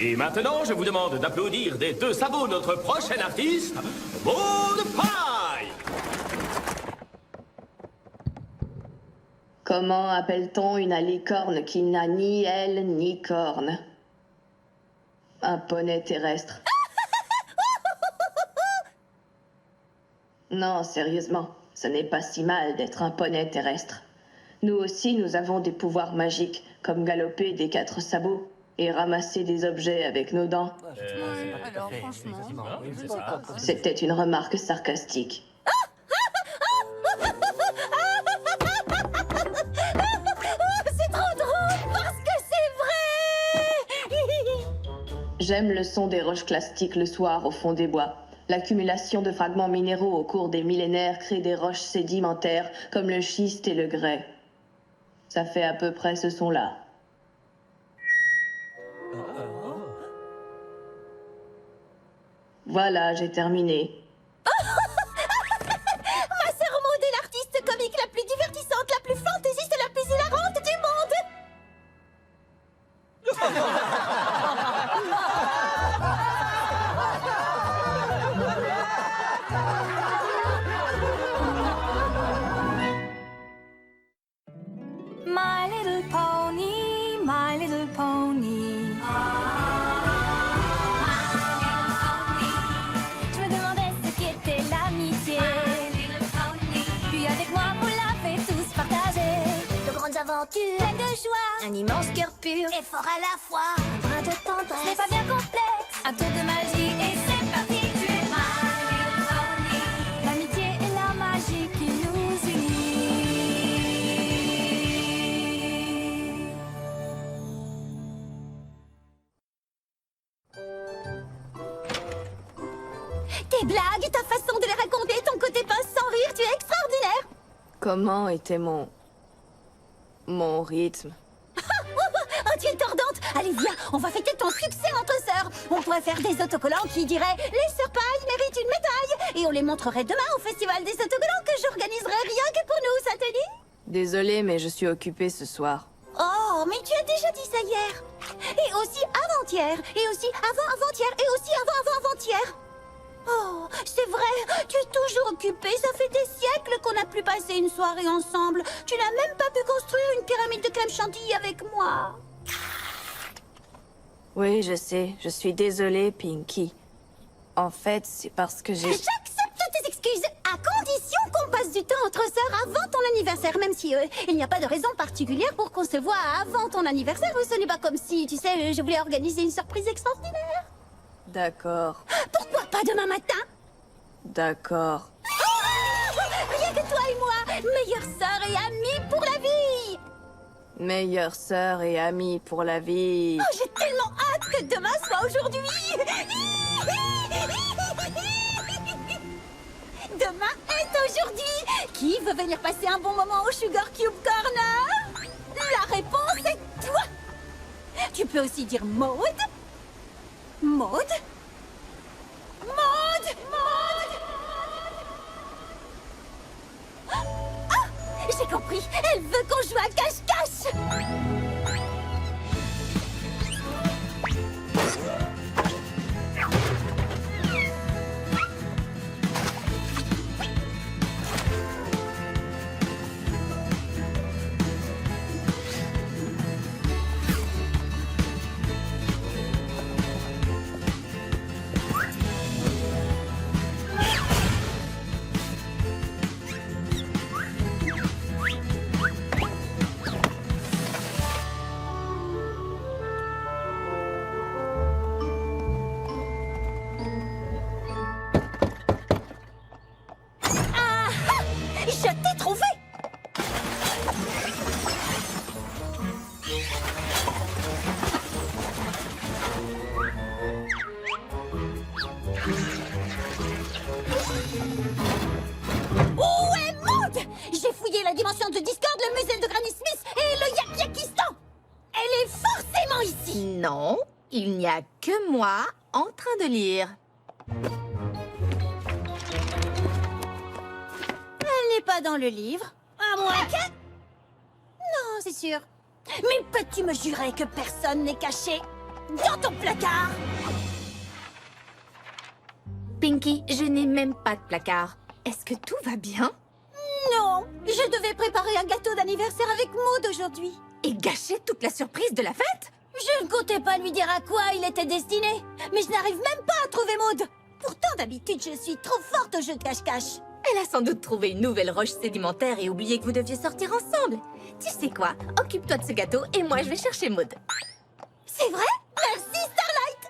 Et maintenant, je vous demande d'applaudir des deux sabots notre prochain artiste, Maud Pie. Comment appelle-t-on une alicorne qui n'a ni aile ni corne? Un poney terrestre. Non, sérieusement, ce n'est pas si mal d'être un poney terrestre. Nous aussi, nous avons des pouvoirs magiques, comme galoper des 4 sabots et ramasser des objets avec nos dents. Alors, franchement, je sais pas. C'était une remarque sarcastique. C'est trop drôle parce que c'est vrai. J'aime le son des roches clastiques le soir au fond des bois. L'accumulation de fragments minéraux au cours des millénaires crée des roches sédimentaires comme le schiste et le grès. Ça fait à peu près ce son-là. Voilà, j'ai terminé. Ma sœur Maud est l'artiste comique la plus divertissante, la plus fantaisiste et la plus hilarante du monde. My little pony, my little pony. Je me demandais ce qu'était l'amitié. Puis avec moi, vous l'avez tous partagé. De grandes aventures, Pleine de joie, un immense cœur pur, et fort à la fois. un brin de C'est tendresse. pas bien complexe, un tour de magie et c'est parti. Tu es my little pony. L'amitié et la magie qui nous unit. Tes blagues, ta façon de les raconter, ton côté pince sans rire, tu es extraordinaire. Comment était mon rythme? Oh, tu es tordante. Allez, viens, on va fêter ton succès entre sœurs. On pourrait faire des autocollants qui diraient « Les sœurs Paille méritent une médaille » et on les montrerait demain au festival des autocollants que j'organiserai rien que pour nous, ça te dit? Désolée, mais je suis occupée ce soir. Oh, mais tu as déjà dit ça hier. Et aussi avant-hier. Et aussi avant-avant-hier. Et aussi avant-avant-avant-hier. Oh, c'est vrai, tu es toujours occupée. Ça fait des siècles qu'on n'a plus passé une soirée ensemble. Tu n'as même pas pu construire une pyramide de crème chantilly avec moi. Oui, je sais, je suis désolée, Pinky. En fait, c'est parce que j'ai... J'accepte tes excuses, à condition qu'on passe du temps entre sœurs avant ton anniversaire, même si il n'y a pas de raison particulière pour qu'on se voit avant ton anniversaire. Ce n'est pas comme si, tu sais, je voulais organiser une surprise extraordinaire. D'accord, Pourquoi pas demain matin? d'accord. Rien que toi et moi, meilleures sœurs et amies pour la vie. Meilleure sœur et amie pour la vie. Oh, j'ai tellement hâte que demain soit aujourd'hui. Demain est aujourd'hui. Qui veut venir passer un bon moment au Sugar Cube Corner? La réponse est toi. Tu peux aussi dire Maud. Maud. Maud. Maud. Ah, j'ai compris. Elle veut qu'on joue à cache-cache. Ah, ah, je t'ai trouvé. Où est Maud? J'ai fouillé la dimension de Discord, le musée de Granny Smith et le Yakistan. Elle est forcément ici. Non, il n'y a que moi en train de lire. Elle n'est pas dans le livre. À moins que... Non, c'est sûr. Mais peux-tu me jurer que personne n'est caché? dans ton placard. Pinky, je n'ai même pas de placard. Est-ce que tout va bien? Non, je devais préparer un gâteau d'anniversaire avec Maud aujourd'hui. Et gâcher toute la surprise de la fête? Je ne comptais pas lui dire à quoi il était destiné, mais je n'arrive même pas à trouver Maud. Pourtant, d'habitude, je suis trop forte au jeu de cache-cache. Elle a sans doute trouvé une nouvelle roche sédimentaire et oublié que vous deviez sortir ensemble. Tu sais quoi? Occupe-toi de ce gâteau et moi je vais chercher Maud. C'est vrai? Merci, Starlight.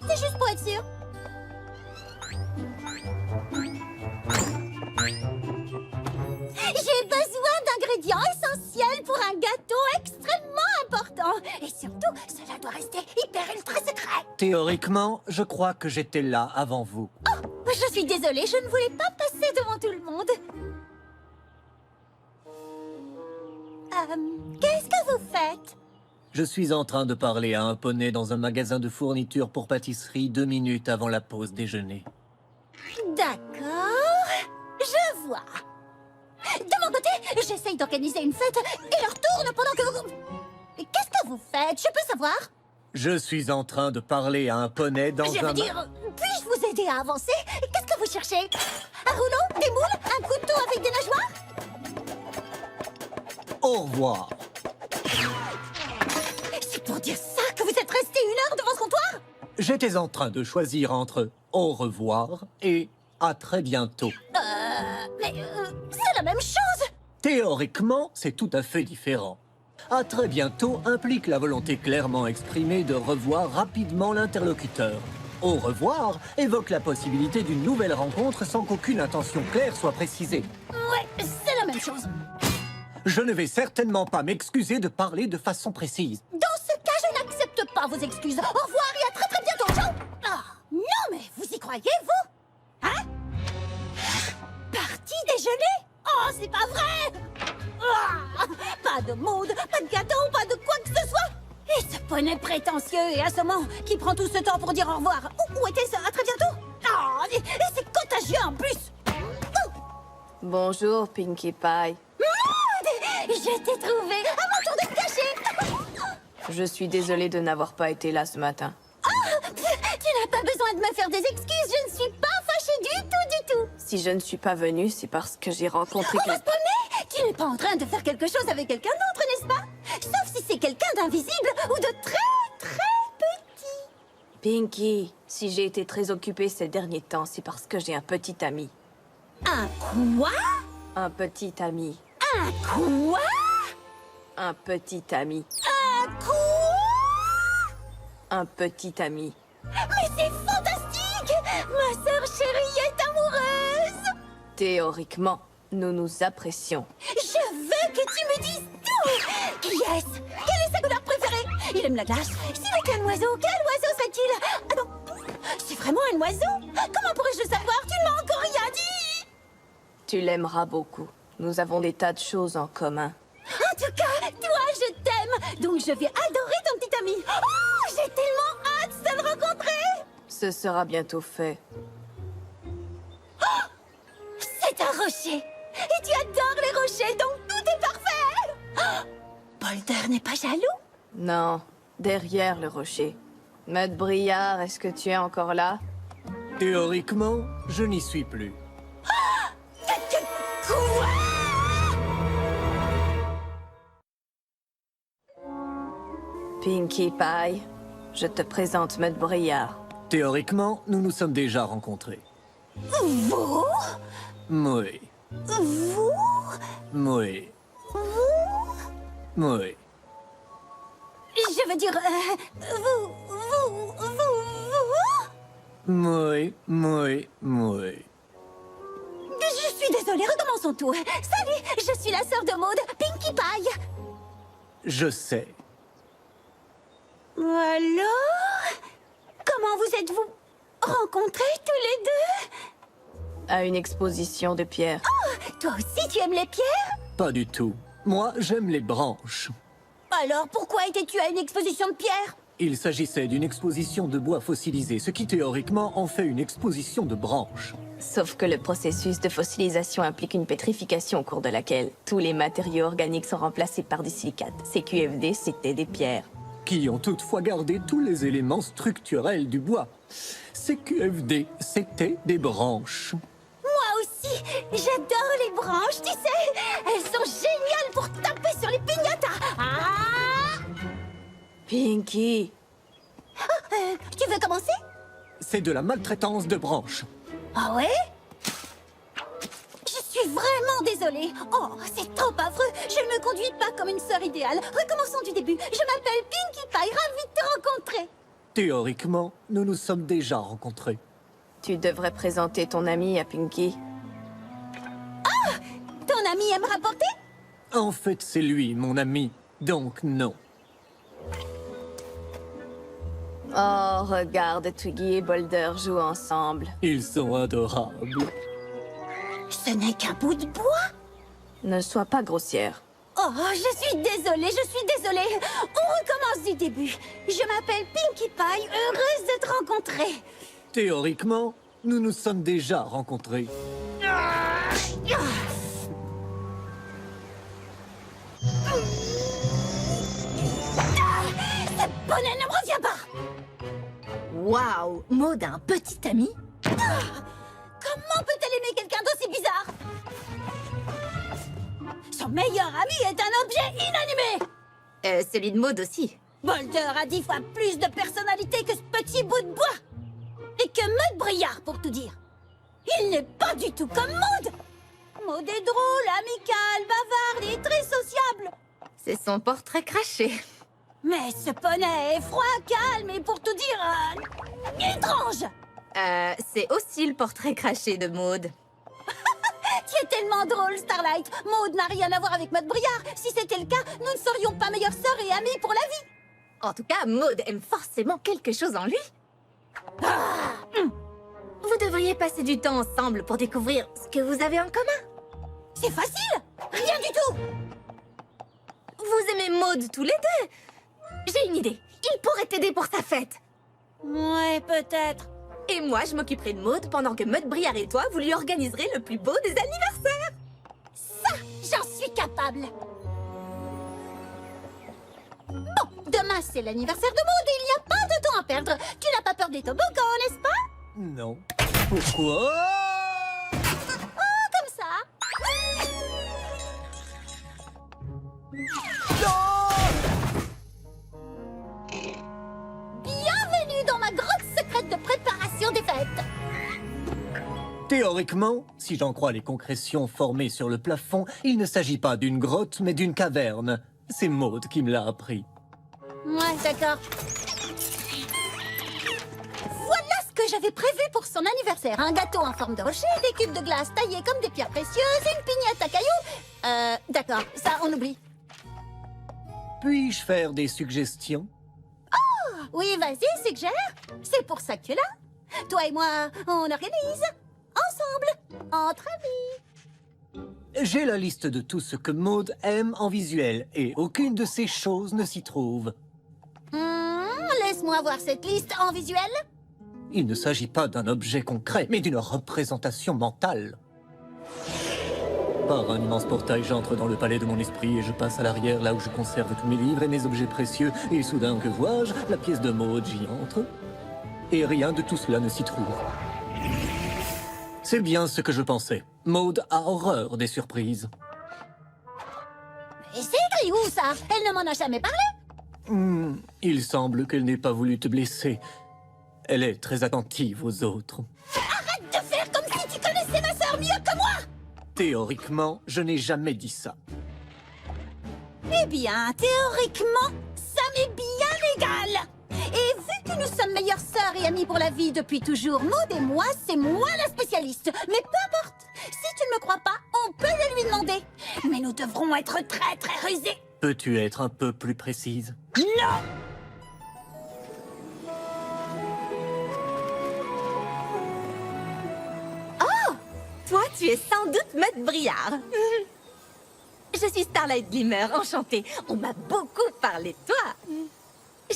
C'est juste pour être sûr. J'ai besoin d'ingrédients essentiels pour un gâteau extrêmement important. Et surtout, cela doit rester hyper ultra secret. Théoriquement, je crois que j'étais là avant vous. Oh, je suis désolée, je ne voulais pas passer devant tout le monde. Qu'est-ce que vous faites? Je suis en train de parler à un poney dans un magasin de fournitures pour pâtisserie 2 minutes avant la pause déjeuner. D'accord, je vois. De mon côté, j'essaye d'organiser une fête et leur tourne pendant que vous... Qu'est-ce que vous faites? Je peux savoir? Je suis en train de parler à un poney dans Je un... veux dire, puis-je vous aider à avancer? Qu'est-ce que vous cherchez? Un rouleau? Des moules? Un couteau avec des nageoires? Au revoir. C'est pour dire ça que vous êtes resté 1 heure devant ce comptoir? J'étais en train de choisir entre au revoir et à très bientôt. Mais c'est la même chose! Théoriquement, c'est tout à fait différent. À très bientôt implique la volonté clairement exprimée de revoir rapidement l'interlocuteur. Au revoir évoque la possibilité d'une nouvelle rencontre sans qu'aucune intention claire soit précisée. Ouais, c'est la même chose. Je ne vais certainement pas m'excuser de parler de façon précise. Dans ce cas, je n'accepte pas vos excuses. Au revoir et à très bientôt, ciao! Ah, non, mais vous y croyez, vous? Hein? Parti déjeuner? Oh, c'est pas vrai! Ah, pas de mode, pas de gâteau, pas de quoi que ce soit! Et ce poney prétentieux et assommant qui prend tout ce temps pour dire au revoir. Où était-ce? À très bientôt? Oh, et c'est contagieux en plus! Bonjour, Pinkie Pie. Je t'ai trouvé! À mon tour de me cacher! Je suis désolée de n'avoir pas été là ce matin. Tu n'as pas besoin de me faire des excuses, je ne suis pas fâchée du tout! Si je ne suis pas venue, c'est parce que j'ai rencontré... Oh, poney! Tu n'es pas en train de faire quelque chose avec quelqu'un d'autre, n'est-ce pas? Sauf si c'est quelqu'un d'invisible ou de très petit. Pinkie, si j'ai été très occupée ces derniers temps, c'est parce que j'ai un petit ami. Un quoi? Un petit ami. Un quoi? Un petit ami. Un quoi? Un petit ami. Mais c'est fantastique! Ma sœur chérie est amoureuse! Théoriquement, nous nous apprécions. Je veux que tu me dises tout! Yes! Quelle est sa couleur préférée? Il aime la glace. S'il est un oiseau, quel oiseau serait-il? Ah non! C'est vraiment un oiseau? Comment pourrais-je le savoir? Tu ne m'as encore rien dit! Tu l'aimeras beaucoup. Nous avons des tas de choses en commun. En tout cas, toi, je t'aime! Donc je vais adorer ton petit ami! Oh! J'ai tellement hâte de le rencontrer! Ce sera bientôt fait. C'est un rocher! Et tu adores les rochers, donc tout est parfait! Oh, Boulder n'est pas jaloux? Non, derrière le rocher. Maître Briard, est-ce que tu es encore là? Théoriquement, je n'y suis plus. Quoi? Pinkie Pie, je te présente Maître Briard. Théoriquement, nous nous sommes déjà rencontrés. Vous? Oui, Vous? oui, oui. Je veux dire, vous? Oui, oui, oui. Je suis désolée, recommençons tout. Salut, je suis la sœur de Maud, Pinkie Pie. Je sais. Alors? Comment vous êtes-vous rencontrés tous les deux? À une exposition de pierre. Oh, toi aussi tu aimes les pierres? Pas du tout. Moi, j'aime les branches. Alors pourquoi étais-tu à une exposition de pierres? Il s'agissait d'une exposition de bois fossilisé, ce qui théoriquement en fait une exposition de branches. Sauf que le processus de fossilisation implique une pétrification au cours de laquelle tous les matériaux organiques sont remplacés par des silicates. Ces QFD, c'était des pierres. Qui ont toutefois gardé tous les éléments structurels du bois. Ces QFD, c'était des branches. Moi aussi, j'adore les branches, tu sais. Elles sont géniales pour taper sur les piñatas. Ah! Pinky! Tu veux commencer? C'est de la maltraitance de branches. Ah ouais? Je suis vraiment désolée. Oh, c'est trop affreux. Je ne me conduis pas comme une sœur idéale. Recommençons du début. Je m'appelle Pinkie Pie, ravie de te rencontrer. Théoriquement, nous nous sommes déjà rencontrés. Tu devrais présenter ton ami à Pinky. Ton ami aime rapporter? En fait, c'est lui, mon ami. Donc non. Oh, regarde, Twiggy et Boulder jouent ensemble. Ils sont adorables. Ce n'est qu'un bout de bois. Ne sois pas grossière. Oh, je suis désolée. On recommence du début. Je m'appelle Pinkie Pie, heureuse de te rencontrer. Théoriquement, nous nous sommes déjà rencontrés. Cette bonne ne me revient pas. Waouh, Maud a un petit ami? Comment peut-elle aimer quelqu'un d'aussi bizarre? Son meilleur ami est un objet inanimé. Celui de Maud aussi. Boulder a 10 fois plus de personnalité que ce petit bout de bois. Et que Maud Briard, pour tout dire. Il n'est pas du tout comme Maud. Maud est drôle, amicale, bavarde et très sociable. C'est son portrait craché. Mais ce poney est froid, calme et pour tout dire, étrange. C'est aussi le portrait craché de Maud. Tu es tellement drôle, Starlight. Maud n'a rien à voir avec Maud Briard. Si c'était le cas, nous ne serions pas meilleures sœurs et amies pour la vie. En tout cas, Maud aime forcément quelque chose en lui. Vous devriez passer du temps ensemble pour découvrir ce que vous avez en commun. C'est facile. Rien du tout. Vous aimez Maud tous les deux. J'ai une idée. Il pourrait t'aider pour sa fête. Ouais, peut-être. Et moi, je m'occuperai de Maud pendant que Maud Briard et toi, vous lui organiserez le plus beau des anniversaires. Ça, j'en suis capable. Bon, demain, c'est l'anniversaire de Maud et il n'y a pas de temps à perdre. Tu n'as pas peur des toboggans, n'est-ce pas? Non. Pourquoi? Oh, comme ça. Bienvenue dans ma grotte secrète de préparation des fêtes. Théoriquement, si j'en crois les concrétions formées sur le plafond, il ne s'agit pas d'une grotte, mais d'une caverne. C'est Maud qui me l'a appris. Ouais, d'accord. Voilà ce que j'avais prévu pour son anniversaire. Un gâteau en forme de rocher, des cubes de glace taillés comme des pierres précieuses, une pignette à cailloux. D'accord, ça on oublie. Puis-je faire des suggestions? Oui, vas-y, suggère. C'est pour ça que tu es là. Toi et moi, on organise. Ensemble, entre amis. J'ai la liste de tout ce que Maud aime en visuel, et aucune de ces choses ne s'y trouve. Laisse-moi voir cette liste en visuel. Il ne s'agit pas d'un objet concret, mais d'une représentation mentale. Par un immense portail, j'entre dans le palais de mon esprit et je passe à l'arrière, là où je conserve tous mes livres et mes objets précieux. Et soudain, que vois-je? La pièce de Maud, j'y entre. Et rien de tout cela ne s'y trouve. C'est bien ce que je pensais. Maud a horreur des surprises. Et c'est écrit où, ça? Elle ne m'en a jamais parlé. Il semble qu'elle n'ait pas voulu te blesser. Elle est très attentive aux autres. Arrête de faire comme si tu connaissais ma sœur mieux que moi. Théoriquement, je n'ai jamais dit ça. Eh bien, théoriquement, ça m'est bien égal. Et vu que nous sommes meilleures sœurs et amies pour la vie depuis toujours, Maud et moi, c'est moi la spécialiste. Mais peu importe, si tu ne me crois pas, on peut le lui demander. Mais nous devrons être très très rusés. Peux-tu être un peu plus précise? Non! Toi, tu es sans doute Maud Briard. Je suis Starlight Glimmer, enchantée. On m'a beaucoup parlé de toi.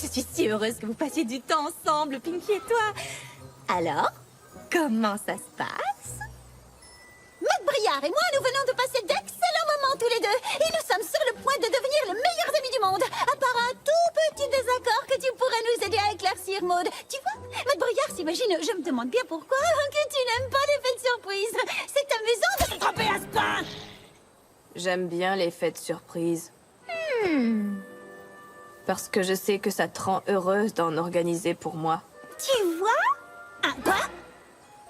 Je suis si heureuse que vous passiez du temps ensemble, Pinky et toi. Alors, comment ça se passe? Matt Briard et moi, nous venons de passer d'excellents moments tous les deux. Et nous sommes sur le point de devenir les meilleurs amis du monde. À part un tout petit désaccord que tu pourrais nous aider à éclaircir, Maud. Tu vois, Matt Briard s'imagine, je me demande bien pourquoi, que tu n'aimes pas les fêtes surprises. C'est amusant de se tromper à ce point. J'aime bien les fêtes surprises. Parce que je sais que ça te rend heureuse d'en organiser pour moi. Tu vois? Ah, quoi?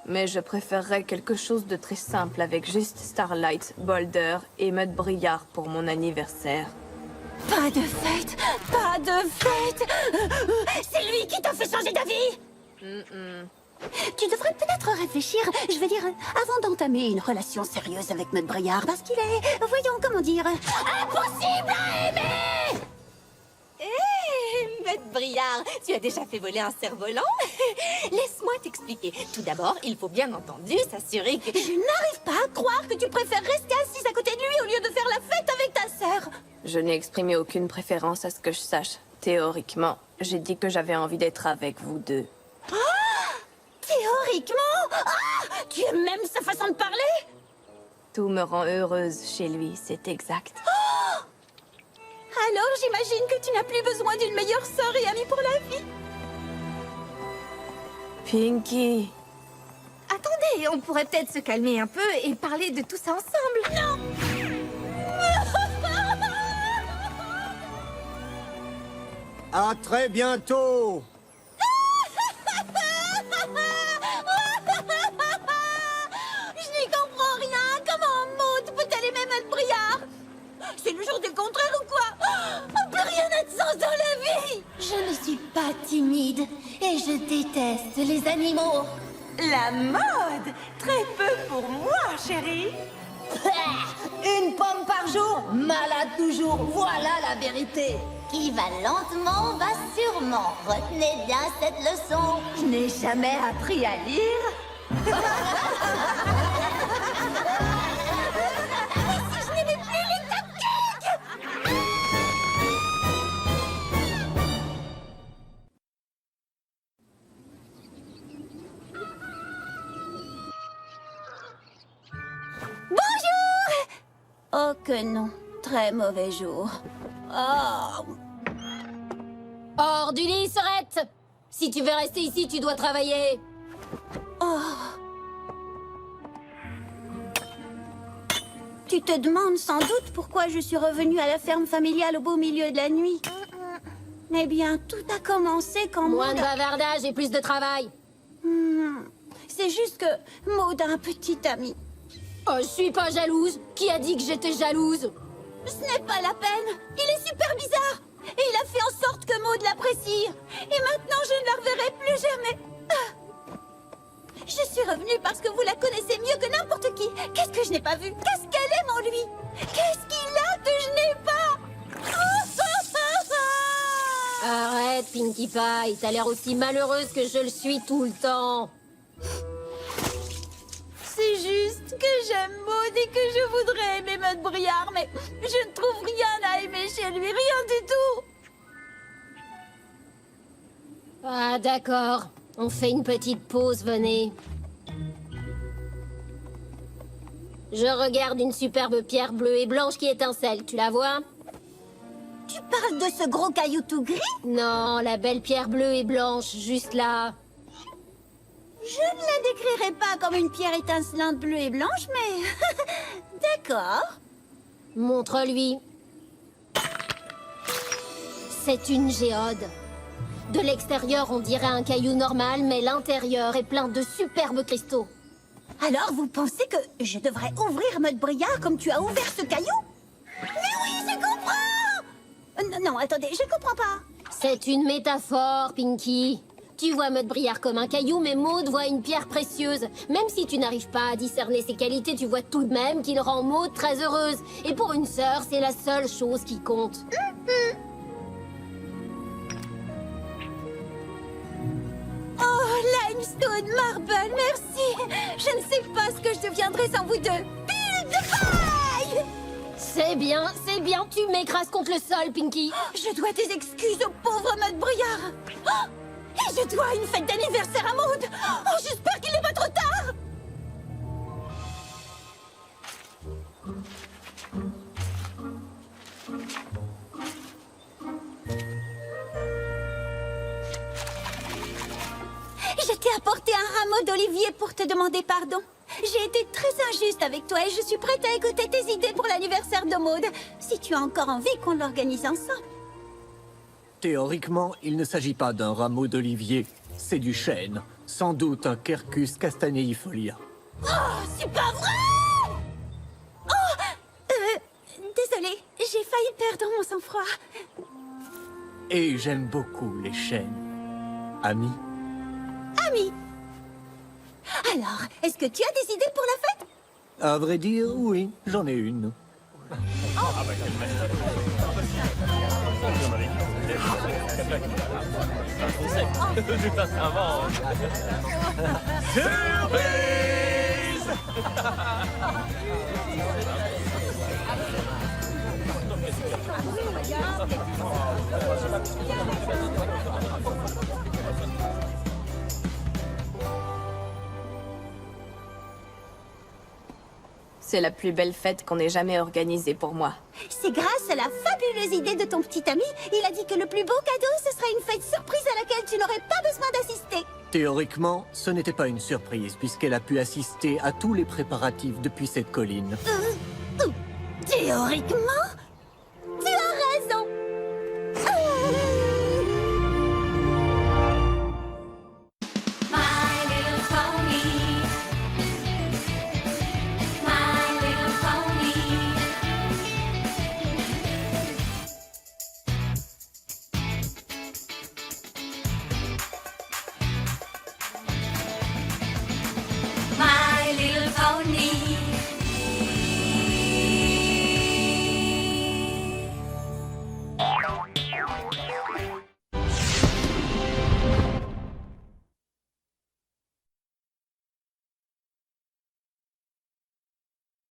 Mais je préférerais quelque chose de très simple avec juste Starlight, Boulder et Matt Briard pour mon anniversaire. Pas de fête, pas de fête. C'est lui qui t'a fait changer d'avis. Tu devrais peut-être réfléchir, je veux dire, avant d'entamer une relation sérieuse avec Matt Briard, parce qu'il est, voyons, comment dire, impossible à aimer. Hé, Matt Briard, tu as déjà fait voler un cerf-volant? Laisse-moi t'expliquer. Tout d'abord, il faut bien entendu s'assurer que... Je n'arrive pas à croire que tu préfères rester assise à côté de lui au lieu de faire la fête avec ta sœur. Je n'ai exprimé aucune préférence à ce que je sache. Théoriquement, j'ai dit que j'avais envie d'être avec vous deux. Théoriquement? Tu aimes même sa façon de parler? Tout me rend heureuse chez lui, c'est exact. Alors j'imagine que tu n'as plus besoin d'une meilleure sœur et amie pour la vie. Pinky, Attendez, on pourrait peut-être se calmer un peu et parler de tout ça ensemble. Non! À très bientôt! Je n'y comprends rien. Comment Maud peut-elle aimer Matt Briard? C'est le jour du contraire ou quoi? Plus rien n'a de sens dans la vie. Je ne suis pas timide et je déteste les animaux. La mode! Très peu pour moi, chérie. Une pomme par jour, malade toujours, voilà la vérité. Qui va lentement va sûrement. Retenez bien cette leçon. Je n'ai jamais appris à lire. Oh que non. Très mauvais jour. Oh. Hors du lit, Sorette. Si tu veux rester ici, tu dois travailler. Tu te demandes sans doute pourquoi je suis revenue à la ferme familiale au beau milieu de la nuit. Eh bien, tout a commencé quand Moins de Maud... bavardage et plus de travail. C'est juste que Maud a un petit ami. Oh, je suis pas jalouse. Qui a dit que j'étais jalouse? Ce n'est pas la peine. Il est super bizarre. Et il a fait en sorte que Maud l'apprécie. Et maintenant, je ne la reverrai plus jamais. Je suis revenue parce que vous la connaissez mieux que n'importe qui. Qu'est-ce que je n'ai pas vu? Qu'est-ce qu'elle aime en lui? Qu'est-ce qu'il a que je n'ai pas? Arrête, Pinkie Pie. T'as l'air aussi malheureuse que je le suis tout le temps. C'est juste que j'aime Maud et que je voudrais aimer Matt Briard, mais je ne trouve rien à aimer chez lui, rien du tout. Ah, d'accord. On fait une petite pause, venez. Je regarde une superbe pierre bleue et blanche qui étincelle, tu la vois? Tu parles de ce gros caillou tout gris? Non, la belle pierre bleue et blanche, juste là. Je ne la décrirais pas comme une pierre étincelante bleue et blanche, mais... D'accord. Montre-lui. C'est une géode. De l'extérieur, on dirait un caillou normal, mais l'intérieur est plein de superbes cristaux. Alors, vous pensez que je devrais ouvrir Matt Briard comme tu as ouvert ce caillou? Mais oui, je comprends! Non, attendez, je comprends pas. C'est une métaphore, Pinky. Tu vois Matt Briard comme un caillou, mais Maud voit une pierre précieuse. Même si tu n'arrives pas à discerner ses qualités, tu vois tout de même qu'il rend Maud très heureuse. Et pour une sœur, c'est la seule chose qui compte. Oh, limestone, marble, merci. Je ne sais pas ce que je deviendrais sans vous deux. Pile de paille! C'est bien, tu m'écrases contre le sol, Pinky. Je dois des excuses au pauvre Maud Briard. Oh, et je dois une fête d'anniversaire à Maud. Oh, j'espère qu'il n'est pas trop tard. Je t'ai apporté un rameau d'olivier pour te demander pardon. J'ai été très injuste avec toi et je suis prête à écouter tes idées pour l'anniversaire de Maud. Si tu as encore envie qu'on l'organise ensemble. Théoriquement, il ne s'agit pas d'un rameau d'olivier, c'est du chêne. Sans doute un Quercus castaneifolia. Oh, c'est pas vrai! Oh, désolée, j'ai failli perdre mon sang-froid. Et j'aime beaucoup les chênes. Ami? Ami. Alors, est-ce que tu as des idées pour la fête? À vrai dire, oui, j'en ai une. C'est la plus belle fête qu'on ait jamais organisée pour moi. C'est grâce à la fabuleuse idée de ton petit ami. Il a dit que le plus beau cadeau, ce serait une fête surprise à laquelle tu n'aurais pas besoin d'assister. Théoriquement, ce n'était pas une surprise, puisqu'elle a pu assister à tous les préparatifs depuis cette colline. Théoriquement?